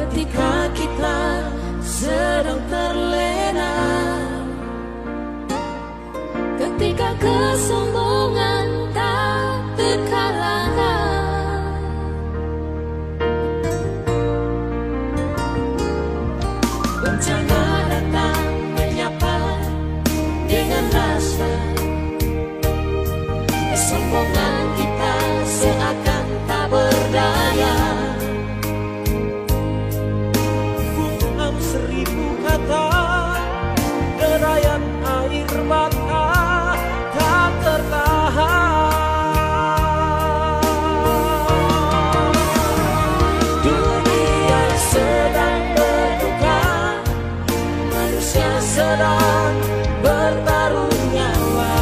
ketika kita sedang terlena, ketika kesombongan tak terkalahkan, bencana datang menyapa dengan rasa kesombongan kita seakan tak berdaya. Bukan 1000 kata, derayan air mata tak tertahan. Dunia sedang berduka, manusia sedang bertaruh nyawa.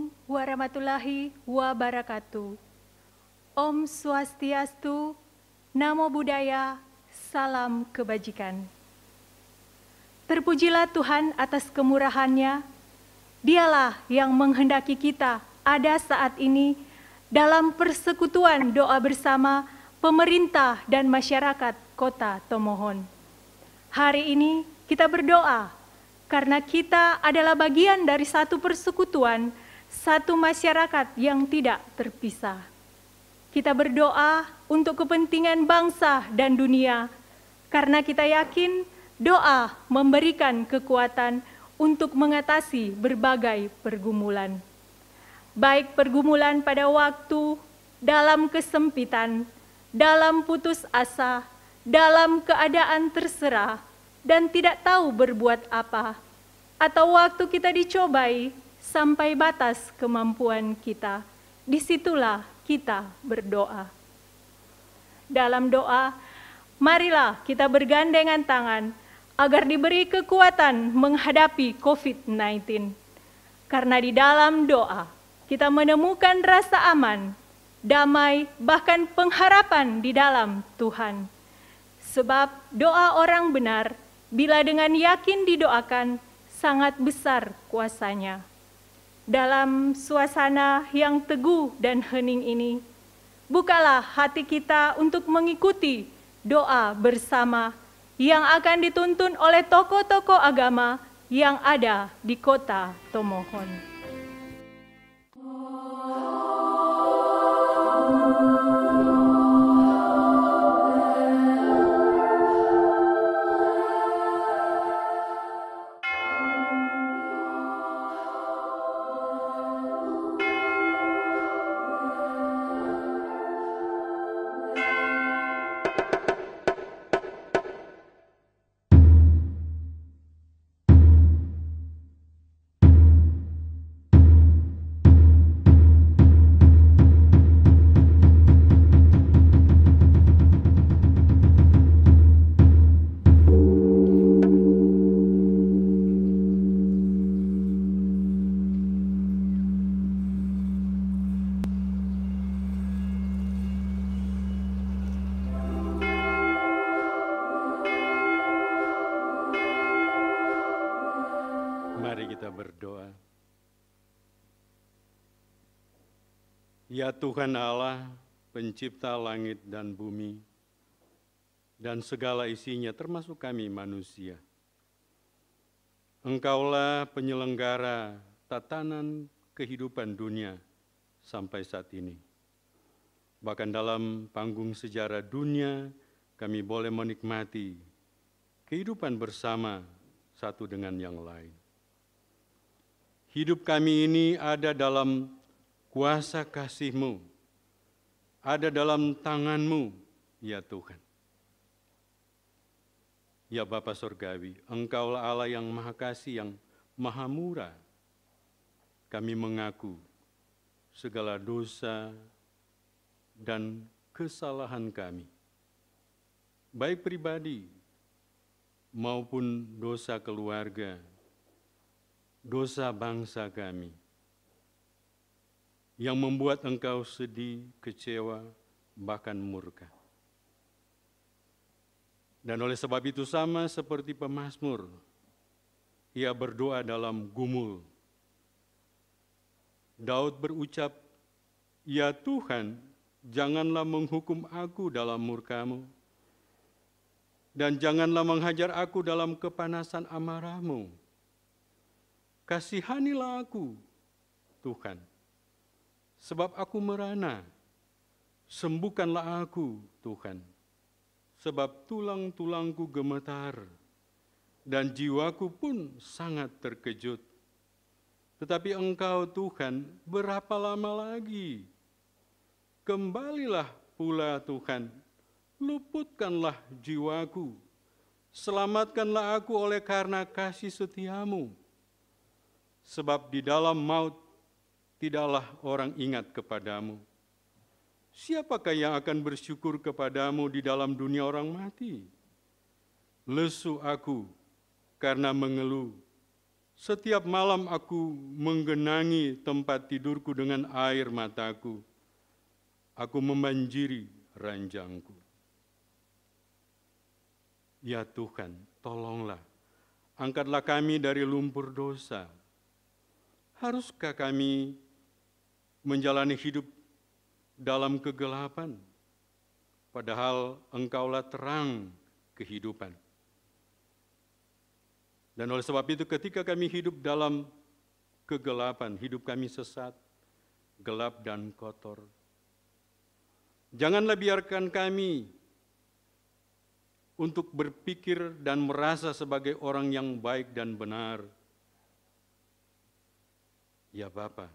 Assalamualaikum warahmatullahi wabarakatuh. Om Swastiastu, Namo Buddhaya, Salam Kebajikan. Terpujilah Tuhan atas kemurahan-Nya. Dialah yang menghendaki kita ada saat ini dalam persekutuan doa bersama pemerintah dan masyarakat Kota Tomohon. Hari ini kita berdoa karena kita adalah bagian dari satu persekutuan, satu masyarakat yang tidak terpisah. Kita berdoa untuk kepentingan bangsa dan dunia, karena kita yakin doa memberikan kekuatan untuk mengatasi berbagai pergumulan. Baik pergumulan pada waktu, dalam kesempitan, dalam putus asa, dalam keadaan terserah, dan tidak tahu berbuat apa, atau waktu kita dicobai sampai batas kemampuan kita, disitulah kita berdoa. Dalam doa, marilah kita bergandengan tangan agar diberi kekuatan menghadapi COVID-19. Karena di dalam doa, kita menemukan rasa aman, damai, bahkan pengharapan di dalam Tuhan. Sebab doa orang benar, bila dengan yakin didoakan, sangat besar kuasanya. Dalam suasana yang teguh dan hening ini, bukalah hati kita untuk mengikuti doa bersama yang akan dituntun oleh tokoh-tokoh agama yang ada di Kota Tomohon. Mari kita berdoa. Ya Tuhan Allah, pencipta langit dan bumi, dan segala isinya termasuk kami manusia. Engkaulah penyelenggara tatanan kehidupan dunia sampai saat ini. Bahkan dalam panggung sejarah dunia, kami boleh menikmati kehidupan bersama satu dengan yang lain. Hidup kami ini ada dalam kuasa kasih-Mu, ada dalam tangan-Mu, ya Tuhan. Ya Bapa Surgawi, Engkaulah Allah yang Maha Kasih, yang Maha Murah. Kami mengaku segala dosa dan kesalahan kami, baik pribadi maupun dosa keluarga, dosa bangsa kami, yang membuat Engkau sedih, kecewa, bahkan murka. Dan oleh sebab itu sama seperti pemazmur, ia berdoa dalam gumul. Daud berucap, "Ya Tuhan, janganlah menghukum aku dalam murka-Mu, dan janganlah menghajar aku dalam kepanasan amarah-Mu. Kasihanilah aku, Tuhan, sebab aku merana. Sembuhkanlah aku, Tuhan, sebab tulang-tulangku gemetar, dan jiwaku pun sangat terkejut. Tetapi Engkau, Tuhan, berapa lama lagi? Kembalilah pula, Tuhan, luputkanlah jiwaku, selamatkanlah aku oleh karena kasih setia-Mu. Sebab di dalam maut tidaklah orang ingat kepadamu. Siapakah yang akan bersyukur kepadamu di dalam dunia orang mati? Lesu aku karena mengeluh, Setiap malam aku menggenangi tempat tidurku dengan air mataku. Aku membanjiri ranjangku. Ya Tuhan, tolonglah. Angkatlah kami dari lumpur dosa. Haruskah kami menjalani hidup dalam kegelapan? Padahal Engkaulah terang kehidupan. Dan oleh sebab itu ketika kami hidup dalam kegelapan, hidup kami sesat, gelap dan kotor. Janganlah biarkan kami untuk berpikir dan merasa sebagai orang yang baik dan benar. Ya Bapa,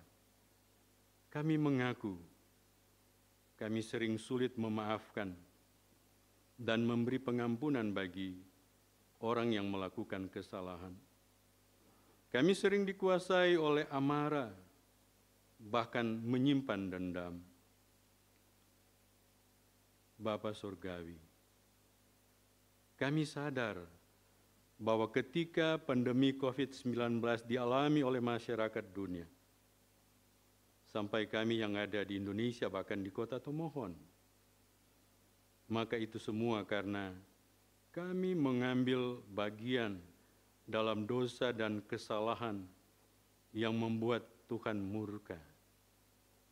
kami mengaku kami sering sulit memaafkan dan memberi pengampunan bagi orang yang melakukan kesalahan. Kami sering dikuasai oleh amarah, bahkan menyimpan dendam. Bapa Surgawi, kami sadar bahwa ketika pandemi COVID-19 dialami oleh masyarakat dunia, sampai kami yang ada di Indonesia bahkan di kota Tomohon, maka itu semua karena kami mengambil bagian dalam dosa dan kesalahan yang membuat Tuhan murka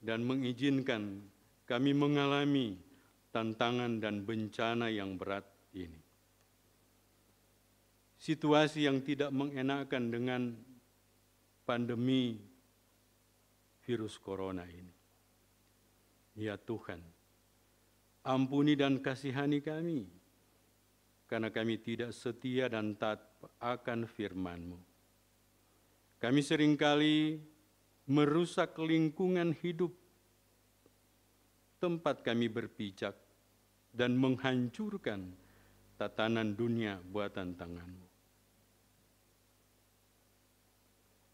dan mengizinkan kami mengalami tantangan dan bencana yang berat ini. Situasi yang tidak mengenakan dengan pandemi virus corona ini. Ya Tuhan, ampuni dan kasihani kami, karena kami tidak setia dan taat akan firman-Mu. Kami seringkali merusak lingkungan hidup tempat kami berpijak dan menghancurkan tatanan dunia buatan tangan-Mu.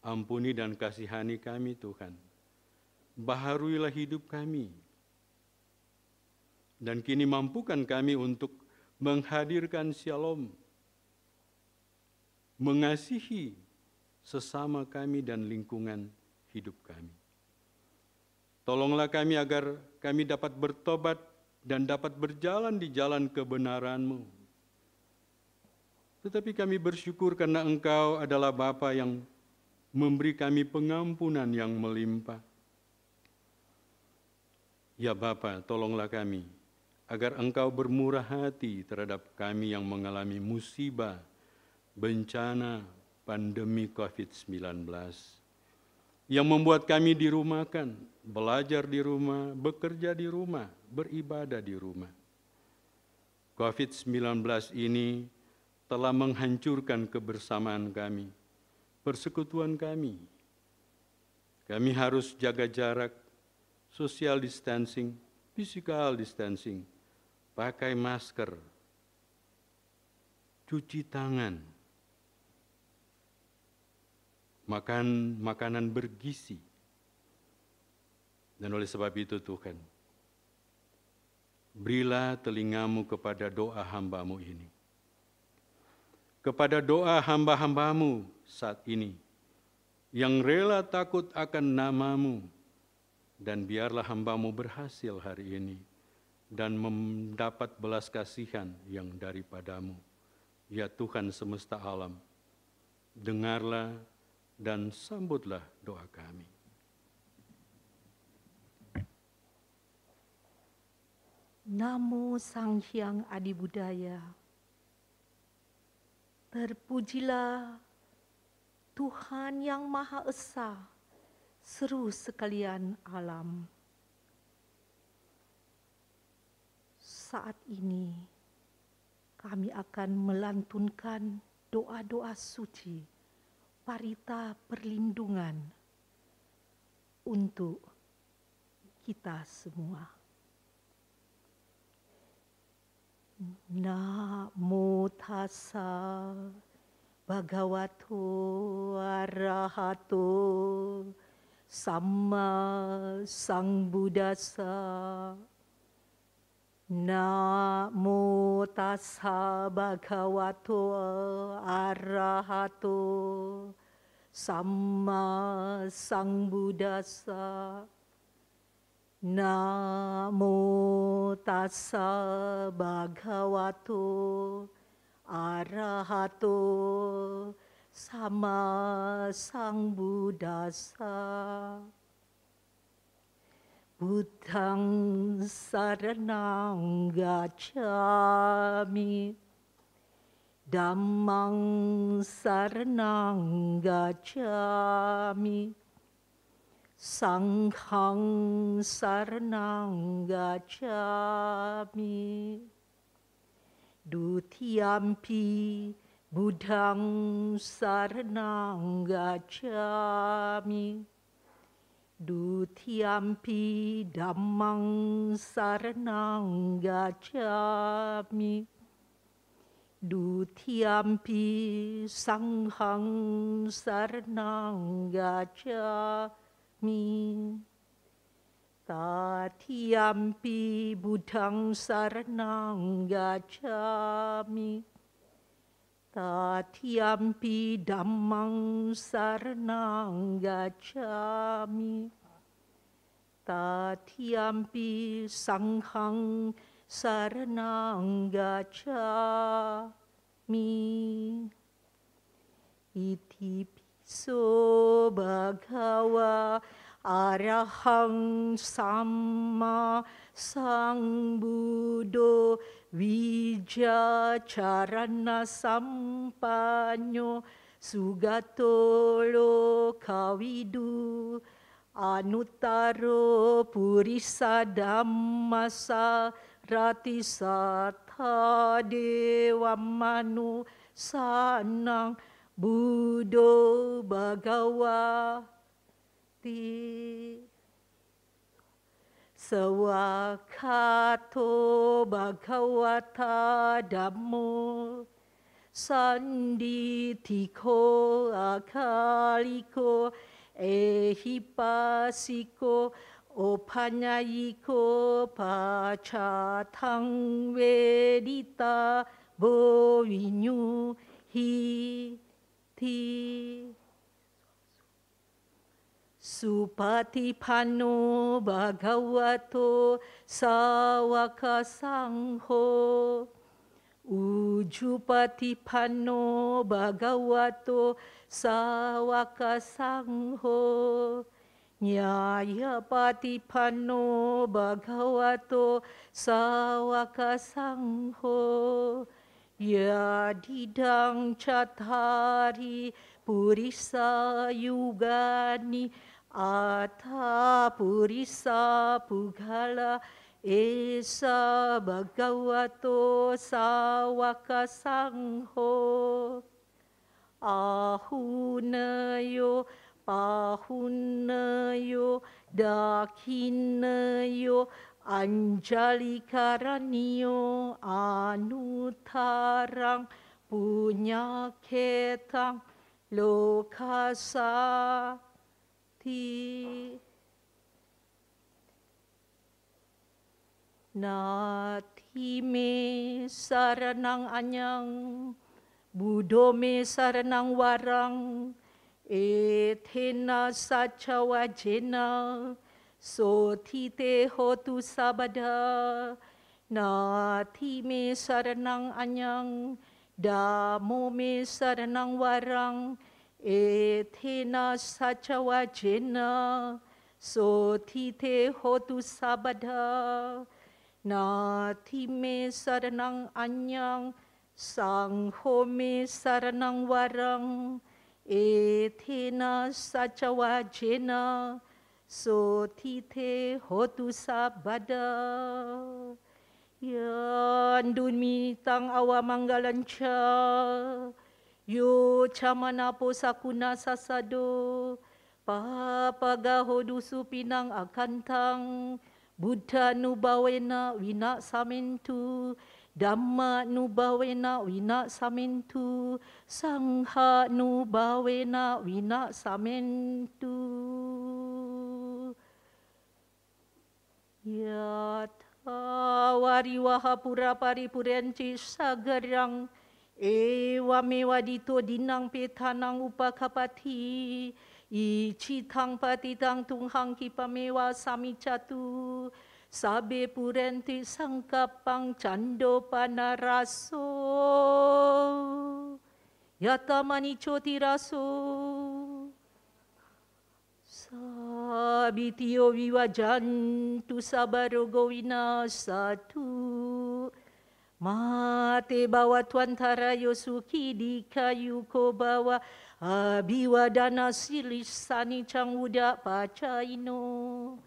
Ampuni dan kasihani kami Tuhan, baharuilah hidup kami, dan kini mampukan kami untuk menghadirkan shalom, mengasihi sesama kami dan lingkungan hidup kami. Tolonglah kami agar kami dapat bertobat dan dapat berjalan di jalan kebenaran-Mu. Tetapi kami bersyukur karena Engkau adalah Bapa yang memberi kami pengampunan yang melimpah. Ya Bapa, tolonglah kami agar Engkau bermurah hati terhadap kami yang mengalami musibah, bencana, pandemi COVID-19, yang membuat kami dirumahkan, belajar di rumah, bekerja di rumah, beribadah di rumah. COVID-19 ini telah menghancurkan kebersamaan kami, persekutuan kami. Kami harus jaga jarak, social distancing, physical distancing, pakai masker, cuci tangan, makan makanan bergizi. Dan oleh sebab itu Tuhan, berilah telinga-Mu kepada doa hamba-Mu ini. Kepada doa hamba-hamba-Mu saat ini, yang rela takut akan nama-Mu, dan biarlah hamba-Mu berhasil hari ini, dan mendapat belas kasihan yang daripada-Mu. Ya Tuhan semesta alam, dengarlah dan sambutlah doa kami. Namo Sang Hyang Adibudaya. Terpujilah Tuhan yang Maha Esa, seru sekalian alam. Saat ini kami akan melantunkan doa-doa suci parita perlindungan untuk kita semua. Namo tassa bhagavato arahato samma sambuddhassa. Namo tassa bhagavato arahato Samma Sambuddhassa. Namo tassa bhagavato arahato sama Sambuddhassa. Buddhang saranang gacchami. Dhammang saranang gacchami. Sanghang saranang gacchami. Dutiyampi Buddhang saranang gacchami. Dutiyampi Dhammang saranang gacchami. Dutiyampi Sanghang saranang gacchami. Tatiyampi Buddhang saranang gacchami. Tatiyampi Dhammang saranang gacchami. Tatiyampi Sanghang saranang gacchami. Iti piso bhagava arahang samma sambuddho vijacarana sampanyo sugato lokavidu anuttaro purisa dhammasa rati sattha devamanu sanang buddho bhagavati. Sawakato bhagavata dhammo sanditiko akaliko ehipasiko opanyayiko pacatang vedita bovinyu hiti. Supatipanno bhagavato sawaka sangho. Ujupatipanno bhagavato sawaka sangho. Nyayapatipanno bhagavato sawaka sangho. Yadidang cattari purisa yugani Ata purisa pugala esa bhagavato sawaka sangho. Ahunayo pahunayo dakinayo anjali karanyo anutarang punyaketang lokasa. Nati me saranang anyang, Buddho me saranang warang, etena saca wajena, sotite hotu sabada. Nati me saranang anyang, Dhammo me saranang warang, etena saca wajena, sotite hotu sabada. Nati me saranang anyang, Sangho me saranang warang, etena saca wajena, sotite hotu sabada. Yandun mitang awa manggalanca, yo camanapo sakuna sasado, papagaho dusu pinang akantang, Buddha nubawena wina samentu, Dhamma nubawena wina samentu, Sangha nubawena wina samentu. Yata wariwaha pura paripurenti sagarang, Ewa mewa dito dinang petanang upakapati. Icitang patitang tunghang kipamewa sami catu. Sabe purenti sangkapang cando panaraso. Yata manicho tiraso. Sabitio viwajantu sabarogowina satu. Mate bawa tuan tarayo suki di kayu ko bawa abiwadana silisani cang uda pacaino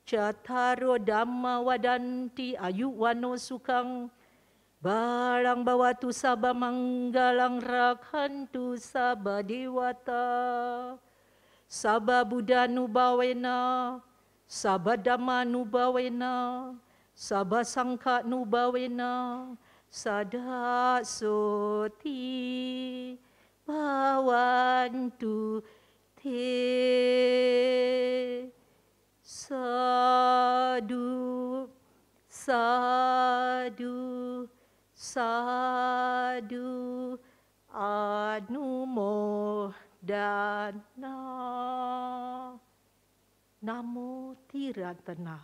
cataro dhamma wadanti ayu wano sukang barang bawa tu saba manggalang rakantu saba dewata saba buddha nubawena saba dhamma nubawena saba sangka nubawena sada soti bawantu te sadu sadu sadu anumodana. Namo Tiratana,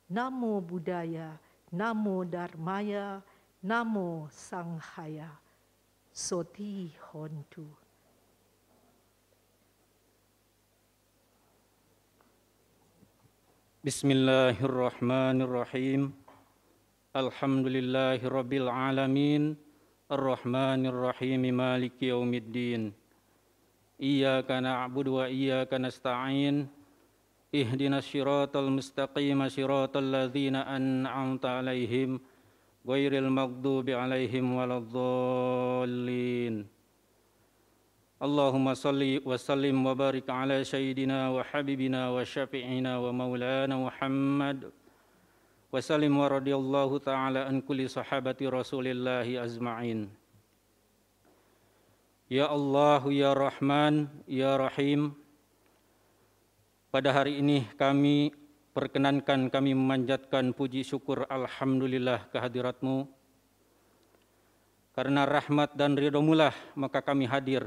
Namo Buddhaya, Namo Dharmaya, Namo Sanghaya. Soti hontu. Bismillahirrahmanirrahim. Alhamdulillahirabbil alamin. Arrahmanirrahim. Maliki yaumiddin. Iyyaka na'budu wa iyyaka nasta'in. Ihdinas siratal mustaqim, siratal ladzina an'amta 'alaihim ghairil maghdubi 'alaihim waladdallin. Allahumma salli wa sallim wa barik ala sayyidina wa habibina wa syafi'ina wa maulana Muhammad wa sallim wa radiyallahu ta'ala an kulli sahabati Rasulillahi azma'in. Ya Allah, ya Rahman, ya Rahim. Pada hari ini kami perkenankan kami memanjatkan puji syukur alhamdulillah kehadirat-Mu. Karena rahmat dan ridho-Mu-lah maka kami hadir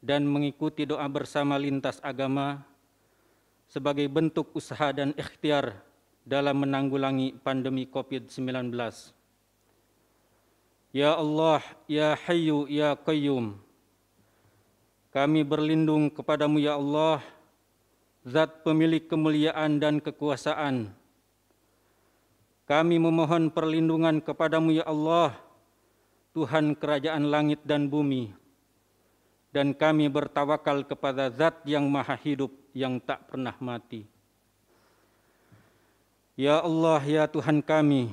dan mengikuti doa bersama lintas agama sebagai bentuk usaha dan ikhtiar dalam menanggulangi pandemi COVID-19. Ya Allah, ya Hayyu, ya Qayyum, kami berlindung kepadamu ya Allah, Zat pemilik kemuliaan dan kekuasaan. Kami memohon perlindungan kepadamu ya Allah, Tuhan kerajaan langit dan bumi. Dan kami bertawakal kepada Zat yang maha hidup, yang tak pernah mati. Ya Allah, ya Tuhan kami,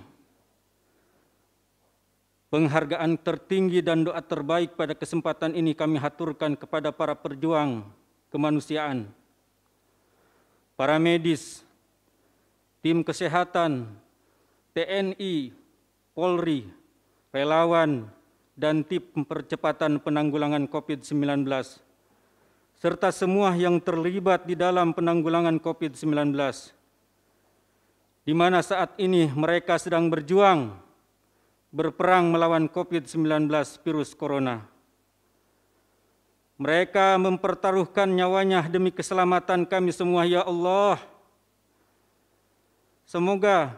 penghargaan tertinggi dan doa terbaik pada kesempatan ini kami haturkan kepada para perjuang kemanusiaan, para medis, tim kesehatan, TNI, Polri, relawan, dan tim percepatan penanggulangan COVID-19, serta semua yang terlibat di dalam penanggulangan COVID-19, di mana saat ini mereka sedang berjuang, berperang melawan COVID-19 virus corona. Mereka mempertaruhkan nyawanya demi keselamatan kami semua ya Allah. Semoga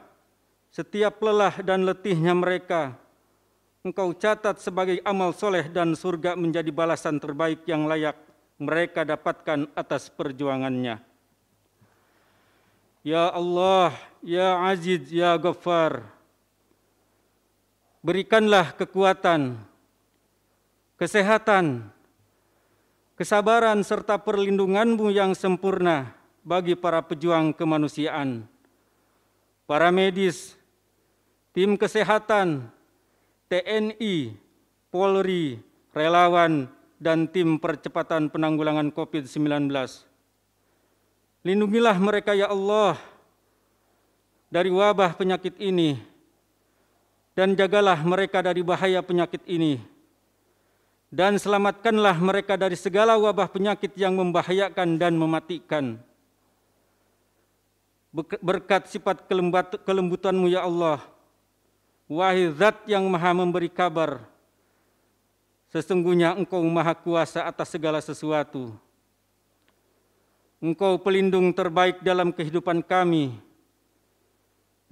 setiap lelah dan letihnya mereka Engkau catat sebagai amal soleh dan surga menjadi balasan terbaik yang layak mereka dapatkan atas perjuangannya. Ya Allah, ya Aziz, ya Ghaffar, berikanlah kekuatan, kesehatan, kesabaran serta perlindungan-Mu yang sempurna bagi para pejuang kemanusiaan, para medis, tim kesehatan, TNI, Polri, relawan, dan tim percepatan penanggulangan COVID-19. Lindungilah mereka ya Allah dari wabah penyakit ini, dan jagalah mereka dari bahaya penyakit ini, dan selamatkanlah mereka dari segala wabah penyakit yang membahayakan dan mematikan. Berkat sifat kelembutan-Mu ya Allah, Wahai Zat yang Maha memberi kabar, sesungguhnya Engkau Maha Kuasa atas segala sesuatu. Engkau pelindung terbaik dalam kehidupan kami.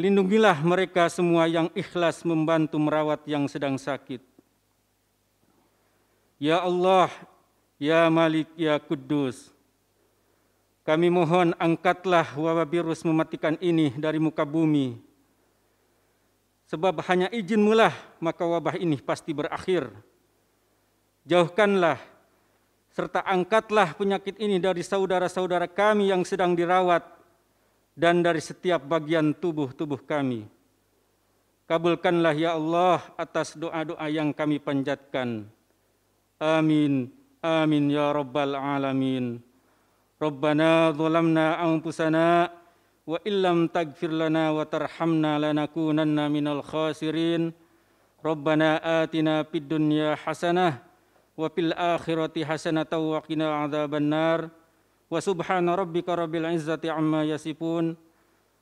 Lindungilah mereka semua yang ikhlas membantu merawat yang sedang sakit. Ya Allah, Ya Malik, Ya Kudus, kami mohon angkatlah wabah virus mematikan ini dari muka bumi. Sebab hanya izin-Mu lah maka wabah ini pasti berakhir. Jauhkanlah serta angkatlah penyakit ini dari saudara-saudara kami yang sedang dirawat dan dari setiap bagian tubuh kami. Kabulkanlah ya Allah atas doa-doa yang kami panjatkan. Amin, amin ya rabbal alamin. Rabbana zalamna anfusana wa illam taghfir lana wa tarhamna lanakunanna minal khasirin. Rabbana atina fid dunya hasanah wa fil akhirati hasanatan wa qina adzabannar. Wa subhana rabbika rabbil izzati amma yasifun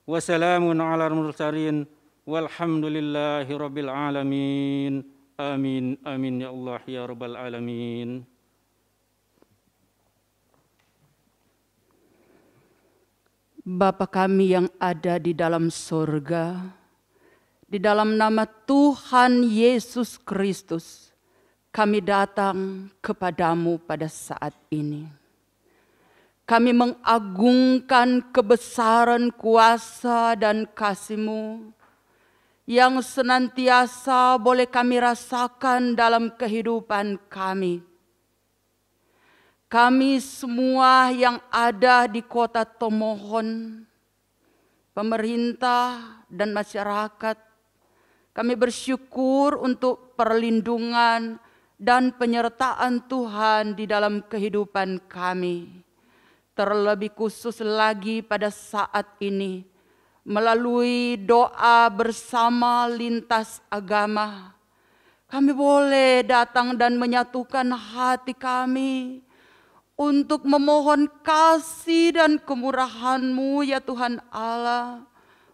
wa salamun alal mursalin walhamdulillahi rabbil alamin. Amin, amin ya Allah ya rabbal alamin. Bapa kami yang ada di dalam surga, di dalam nama Tuhan Yesus Kristus, kami datang kepadamu pada saat ini. Kami mengagungkan kebesaran kuasa dan kasih-Mu yang senantiasa boleh kami rasakan dalam kehidupan kami. Kami semua yang ada di kota Tomohon, pemerintah dan masyarakat, kami bersyukur untuk perlindungan dan penyertaan Tuhan di dalam kehidupan kami. Terlebih khusus lagi pada saat ini, melalui doa bersama lintas agama, kami boleh datang dan menyatukan hati kami untuk memohon kasih dan kemurahan-Mu ya Tuhan Allah,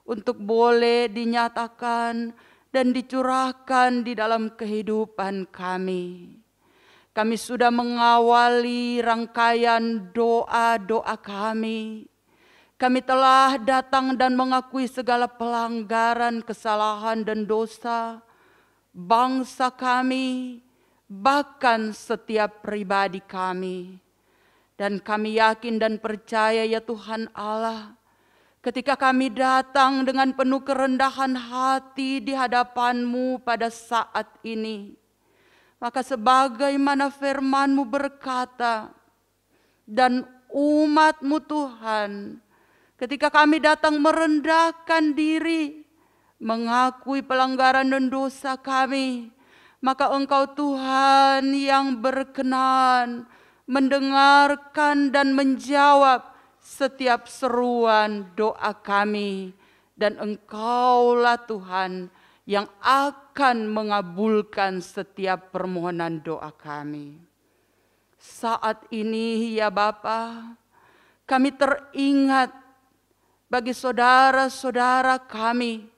untuk boleh dinyatakan dan dicurahkan di dalam kehidupan kami. Kami sudah mengawali rangkaian doa-doa kami. Kami telah datang dan mengakui segala pelanggaran, kesalahan dan dosa bangsa kami, bahkan setiap pribadi kami. Dan kami yakin dan percaya ya Tuhan Allah, ketika kami datang dengan penuh kerendahan hati di hadapan-Mu pada saat ini, maka sebagaimana firman-Mu berkata, dan umat-Mu Tuhan, ketika kami datang merendahkan diri, mengakui pelanggaran dan dosa kami, maka Engkau Tuhan yang berkenan mendengarkan dan menjawab setiap seruan doa kami, dan Engkaulah Tuhan yang akan mengabulkan setiap permohonan doa kami. Saat ini ya Bapa, kami teringat bagi saudara-saudara kami,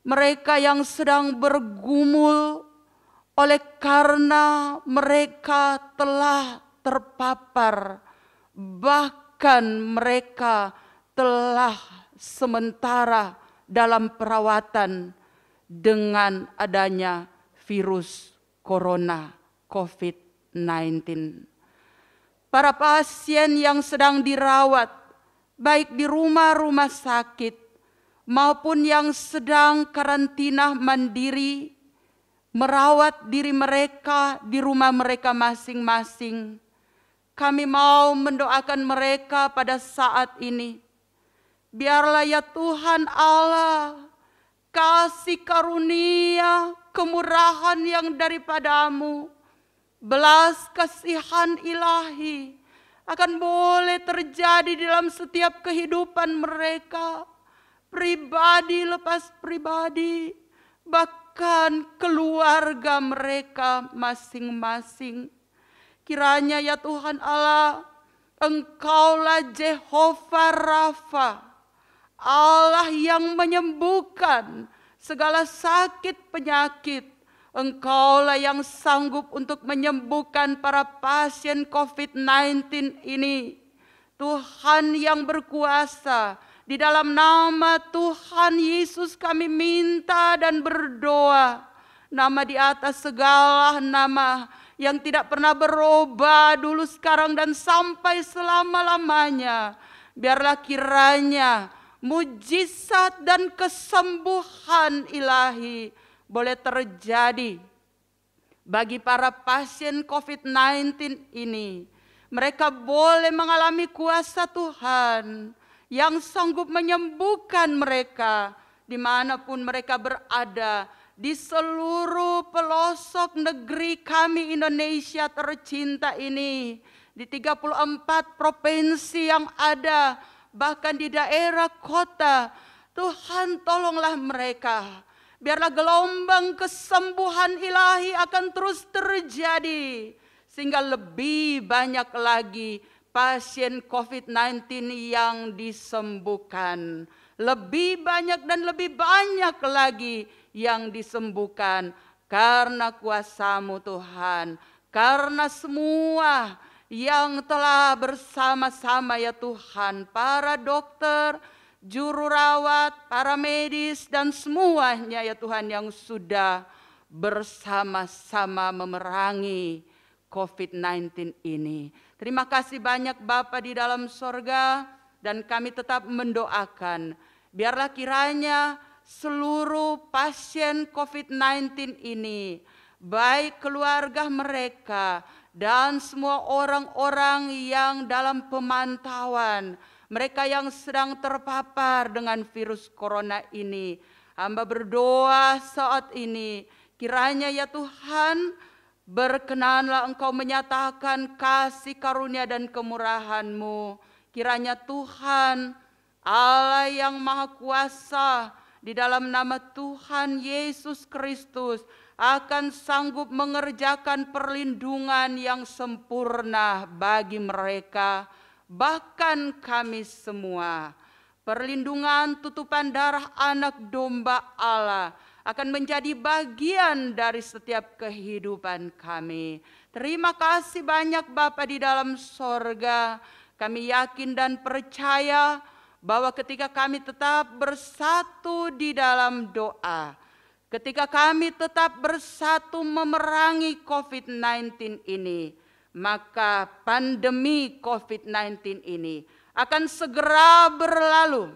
mereka yang sedang bergumul oleh karena mereka telah terpapar, bahkan mereka telah sementara dalam perawatan dengan adanya virus corona COVID-19. Para pasien yang sedang dirawat, baik di rumah-rumah sakit maupun yang sedang karantina mandiri, merawat diri mereka di rumah mereka masing-masing. Kami mau mendoakan mereka pada saat ini. Biarlah ya Tuhan Allah, kasih karunia, kemurahan yang daripada-Mu, belas kasihan ilahi akan boleh terjadi dalam setiap kehidupan mereka, pribadi lepas pribadi, bahkan keluarga mereka masing-masing. Kiranya ya Tuhan Allah, Engkaulah Jehovah Rafa, Allah yang menyembuhkan segala sakit penyakit. Engkaulah yang sanggup untuk menyembuhkan para pasien COVID-19 ini. Tuhan yang berkuasa, di dalam nama Tuhan Yesus kami minta dan berdoa. Nama di atas segala nama, yang tidak pernah berubah dulu, sekarang, dan sampai selama-lamanya. Biarlah kiranya mujizat dan kesembuhan ilahi boleh terjadi bagi para pasien COVID-19 ini. Mereka boleh mengalami kuasa Tuhan yang sanggup menyembuhkan mereka dimanapun mereka berada, di seluruh pelosok negeri kami Indonesia tercinta ini, di 34 provinsi yang ada, bahkan di daerah kota. Tuhan, tolonglah mereka. Biarlah gelombang kesembuhan ilahi akan terus terjadi, sehingga lebih banyak lagi pasien COVID-19 yang disembuhkan. Lebih banyak dan lebih banyak lagi yang disembuhkan karena kuasa-Mu Tuhan. Karena semua yang telah bersama-sama ya Tuhan, para dokter, juru rawat, para medis, dan semuanya ya Tuhan yang sudah bersama-sama memerangi COVID-19 ini. Terima kasih banyak Bapa di dalam sorga, dan kami tetap mendoakan, biarlah kiranya seluruh pasien COVID-19 ini, baik keluarga mereka dan semua orang-orang yang dalam pemantauan, mereka yang sedang terpapar dengan virus corona ini, hamba berdoa saat ini, kiranya ya Tuhan, berkenanlah Engkau menyatakan kasih karunia dan kemurahan-Mu. Kiranya Tuhan, Allah yang Maha Kuasa, di dalam nama Tuhan Yesus Kristus, akan sanggup mengerjakan perlindungan yang sempurna bagi mereka, bahkan kami semua. Perlindungan tutupan darah anak domba Allah akan menjadi bagian dari setiap kehidupan kami. Terima kasih banyak Bapa di dalam sorga. Kami yakin dan percaya bahwa ketika kami tetap bersatu di dalam doa, ketika kami tetap bersatu memerangi COVID-19 ini, maka pandemi COVID-19 ini akan segera berlalu,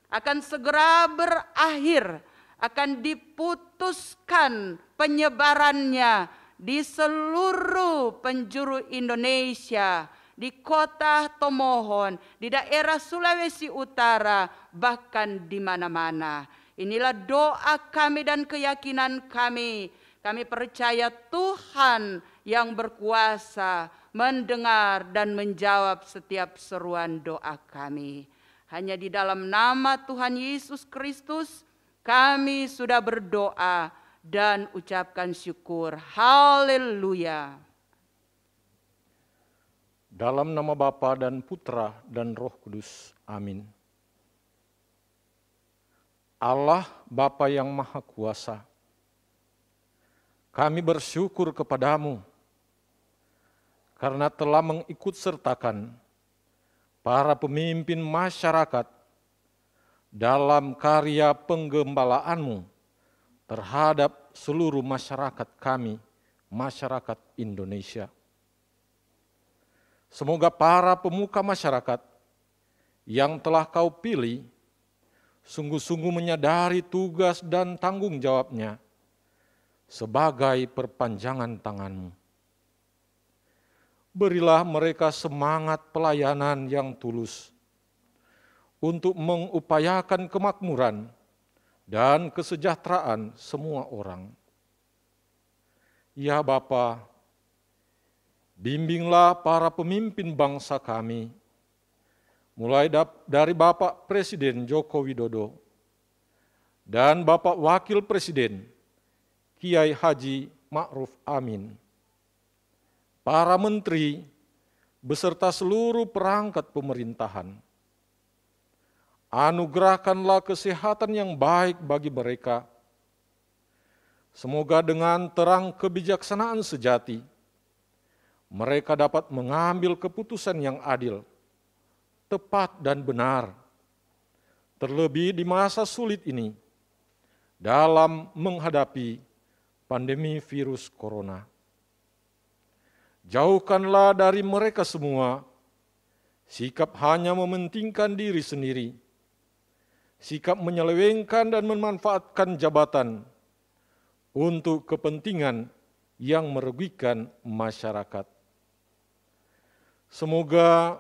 akan segera berakhir, akan diputuskan penyebarannya di seluruh penjuru Indonesia, di kota Tomohon, di daerah Sulawesi Utara, bahkan di mana-mana. Inilah doa kami dan keyakinan kami. Kami percaya Tuhan yang berkuasa mendengar dan menjawab setiap seruan doa kami. Hanya di dalam nama Tuhan Yesus Kristus kami sudah berdoa dan ucapkan syukur. Haleluya. Dalam nama Bapa dan Putra dan Roh Kudus. Amin. Allah Bapa yang Maha Kuasa, kami bersyukur kepadamu karena telah mengikut sertakan para pemimpin masyarakat dalam karya penggembalaanmu terhadap seluruh masyarakat kami, masyarakat Indonesia. Semoga para pemuka masyarakat yang telah kau pilih sungguh-sungguh menyadari tugas dan tanggung jawabnya sebagai perpanjangan tanganmu. Berilah mereka semangat pelayanan yang tulus untuk mengupayakan kemakmuran dan kesejahteraan semua orang. Ya Bapa, bimbinglah para pemimpin bangsa kami, mulai dari Bapak Presiden Joko Widodo dan Bapak Wakil Presiden Kiai Haji Ma'ruf Amin, para menteri beserta seluruh perangkat pemerintahan. Anugerahkanlah kesehatan yang baik bagi mereka Semoga dengan terang kebijaksanaan sejati, mereka dapat mengambil keputusan yang adil, tepat dan benar, terlebih di masa sulit ini dalam menghadapi pandemi virus corona. Jauhkanlah dari mereka semua sikap hanya mementingkan diri sendiri, sikap menyelewengkan dan memanfaatkan jabatan untuk kepentingan yang merugikan masyarakat. Semoga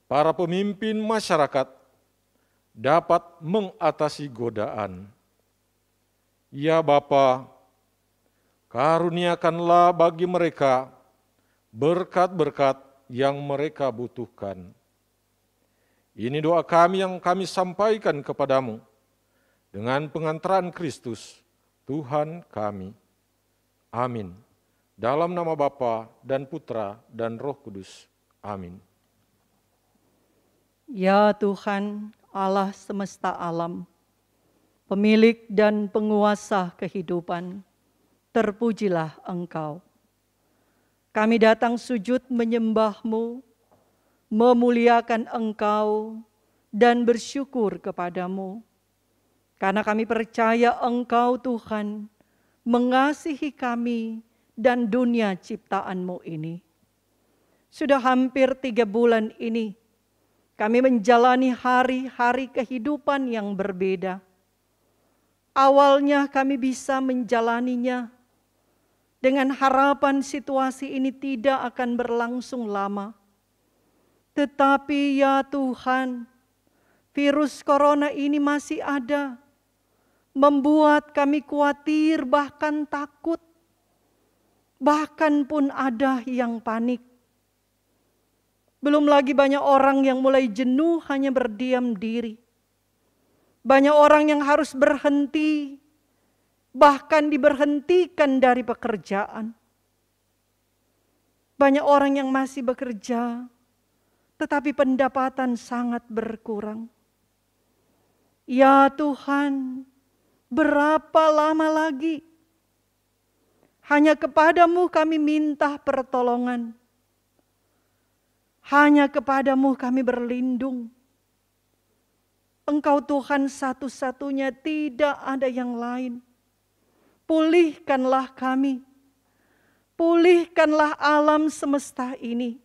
para pemimpin masyarakat dapat mengatasi godaan. Ya Bapa, karuniakanlah bagi mereka berkat-berkat yang mereka butuhkan. Ini doa kami yang kami sampaikan kepadamu dengan pengantaran Kristus, Tuhan kami. Amin. Dalam nama Bapa dan Putra dan Roh Kudus. Amin. Ya Tuhan, Allah semesta alam, pemilik dan penguasa kehidupan, terpujilah Engkau. Kami datang sujud menyembah-Mu, memuliakan Engkau, dan bersyukur kepadamu. Karena kami percaya Engkau Tuhan mengasihi kami dan dunia ciptaan-Mu ini. Sudah hampir 3 bulan ini, kami menjalani hari-hari kehidupan yang berbeda. Awalnya kami bisa menjalaninya dengan harapan situasi ini tidak akan berlangsung lama. Tetapi ya Tuhan, virus corona ini masih ada, membuat kami khawatir bahkan takut. Bahkan pun ada yang panik. Belum lagi banyak orang yang mulai jenuh hanya berdiam diri. Banyak orang yang harus berhenti, bahkan diberhentikan dari pekerjaan. Banyak orang yang masih bekerja, tetapi pendapatan sangat berkurang. Ya Tuhan, berapa lama lagi? Hanya kepadamu kami minta pertolongan. Hanya kepadamu kami berlindung. Engkau Tuhan satu-satunya, tidak ada yang lain. Pulihkanlah kami. Pulihkanlah alam semesta ini.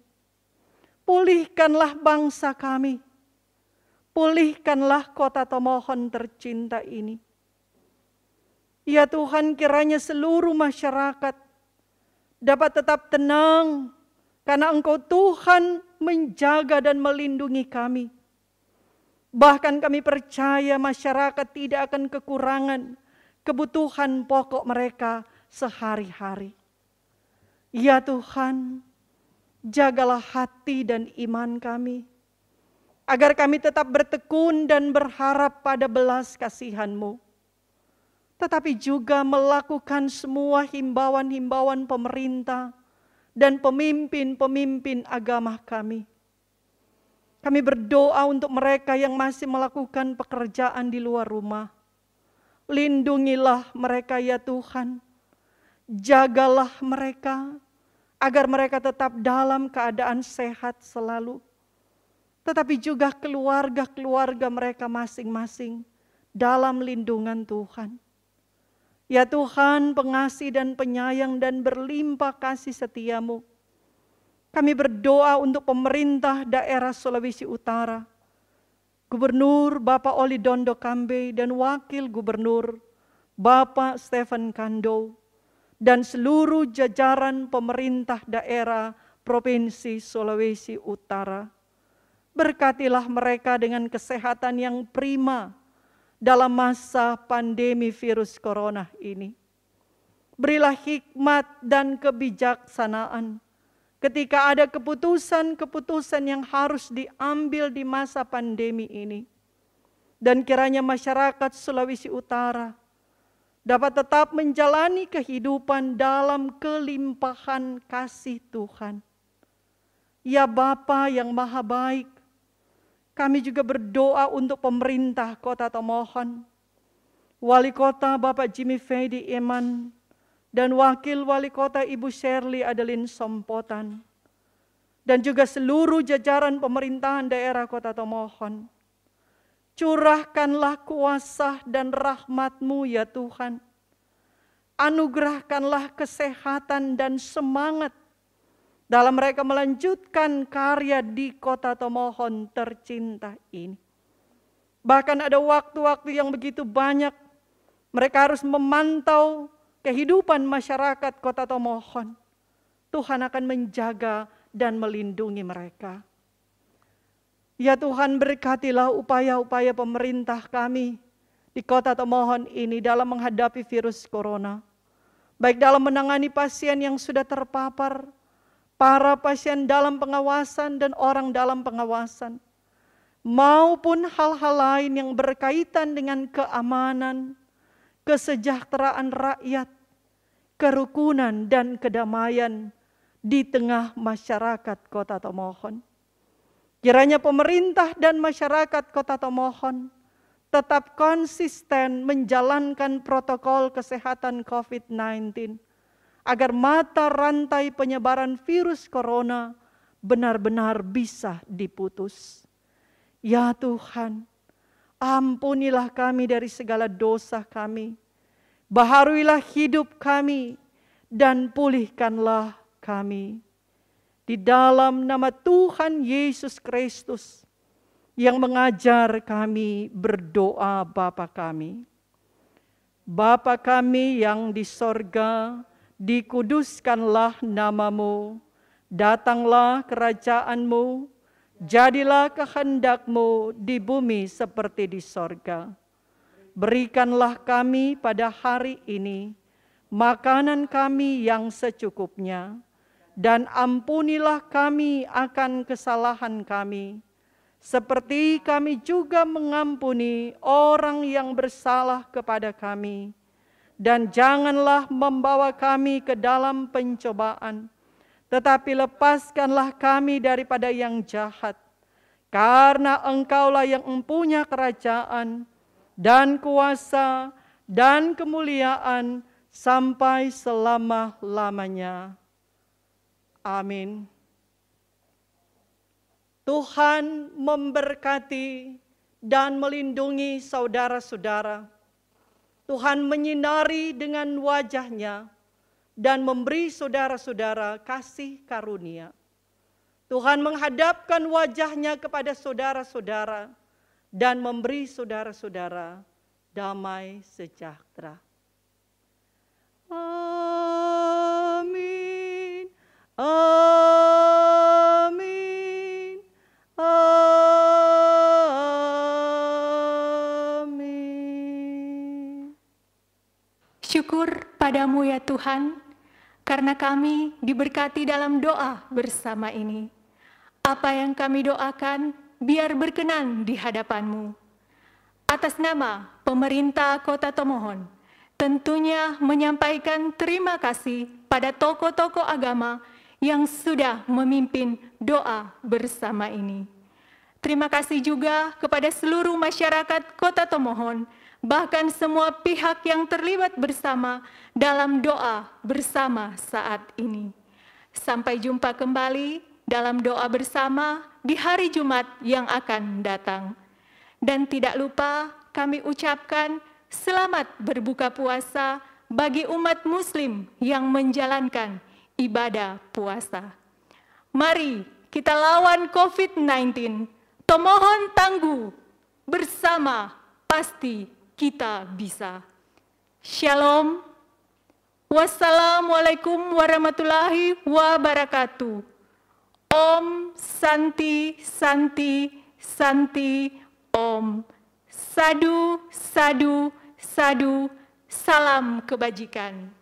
Pulihkanlah bangsa kami. Pulihkanlah kota Tomohon tercinta ini. Ya Tuhan, kiranya seluruh masyarakat dapat tetap tenang, karena Engkau Tuhan menjaga dan melindungi kami. Bahkan kami percaya masyarakat tidak akan kekurangan kebutuhan pokok mereka sehari-hari. Ya Tuhan, jagalah hati dan iman kami, agar kami tetap bertekun dan berharap pada belas kasihan-Mu. Tetapi juga melakukan semua himbauan-himbauan pemerintah dan pemimpin-pemimpin agama kami. Kami berdoa untuk mereka yang masih melakukan pekerjaan di luar rumah. Lindungilah mereka ya Tuhan. Jagalah mereka agar mereka tetap dalam keadaan sehat selalu. Tetapi juga keluarga-keluarga mereka masing-masing dalam lindungan Tuhan. Ya Tuhan, pengasih dan penyayang dan berlimpah kasih setia-Mu. Kami berdoa untuk pemerintah daerah Sulawesi Utara, Gubernur Bapak Oli Dondo Kambe dan Wakil Gubernur Bapak Stephen Kando, dan seluruh jajaran pemerintah daerah Provinsi Sulawesi Utara. Berkatilah mereka dengan kesehatan yang prima dalam masa pandemi virus corona ini. Berilah hikmat dan kebijaksanaan ketika ada keputusan-keputusan yang harus diambil di masa pandemi ini. Dan kiranya masyarakat Sulawesi Utara dapat tetap menjalani kehidupan dalam kelimpahan kasih Tuhan. Ya Bapa yang Maha Baik, kami juga berdoa untuk pemerintah Kota Tomohon, Wali Kota Bapak Jimmy Fedi Eman, dan Wakil Wali Kota Ibu Shirley Adeline Sompotan, dan juga seluruh jajaran pemerintahan daerah Kota Tomohon. Curahkanlah kuasa dan rahmat-Mu ya Tuhan. Anugerahkanlah kesehatan dan semangat dalam mereka melanjutkan karya di Kota Tomohon tercinta ini. Bahkan ada waktu-waktu yang begitu banyak mereka harus memantau kehidupan masyarakat Kota Tomohon. Tuhan akan menjaga dan melindungi mereka. Ya Tuhan, berkatilah upaya-upaya pemerintah kami di Kota Tomohon ini dalam menghadapi virus corona. Baik dalam menangani pasien yang sudah terpapar, para pasien dalam pengawasan dan orang dalam pengawasan, maupun hal-hal lain yang berkaitan dengan keamanan, kesejahteraan rakyat, kerukunan dan kedamaian di tengah masyarakat Kota Tomohon. Kiranya pemerintah dan masyarakat Kota Tomohon tetap konsisten menjalankan protokol kesehatan COVID-19 agar mata rantai penyebaran virus corona benar-benar bisa diputus. Ya Tuhan, ampunilah kami dari segala dosa kami, baharuilah hidup kami, dan pulihkanlah kami. Di dalam nama Tuhan Yesus Kristus yang mengajar kami berdoa Bapa kami. Bapa kami yang di sorga, dikuduskanlah nama-Mu, datanglah kerajaan-Mu, jadilah kehendak-Mu di bumi seperti di sorga. Berikanlah kami pada hari ini makanan kami yang secukupnya, dan ampunilah kami akan kesalahan kami, seperti kami juga mengampuni orang yang bersalah kepada kami. Dan janganlah membawa kami ke dalam pencobaan, tetapi lepaskanlah kami daripada yang jahat. Karena Engkaulah yang mempunyai kerajaan dan kuasa dan kemuliaan sampai selama-lamanya. Amin. Tuhan memberkati dan melindungi saudara-saudara. Tuhan menyinari dengan wajah-Nya dan memberi saudara-saudara kasih karunia. Tuhan menghadapkan wajah-Nya kepada saudara-saudara dan memberi saudara-saudara damai sejahtera. Amin. Amin. Amin. Syukur padamu ya Tuhan, karena kami diberkati dalam doa bersama ini. Apa yang kami doakan, biar berkenan di hadapan-Mu. Atas nama pemerintah Kota Tomohon, tentunya menyampaikan terima kasih pada tokoh-tokoh agama yang sudah memimpin doa bersama ini. Terima kasih juga kepada seluruh masyarakat Kota Tomohon, bahkan semua pihak yang terlibat bersama dalam doa bersama saat ini. Sampai jumpa kembali dalam doa bersama di hari Jumat yang akan datang. Dan tidak lupa kami ucapkan selamat berbuka puasa bagi umat Muslim yang menjalankan ibadah puasa. Mari kita lawan COVID-19. Tomohon tangguh, bersama pasti kita bisa. Shalom. Wassalamualaikum warahmatullahi wabarakatuh. Om Santi Santi Santi Om. Sadu, sadu, sadu, salam kebajikan.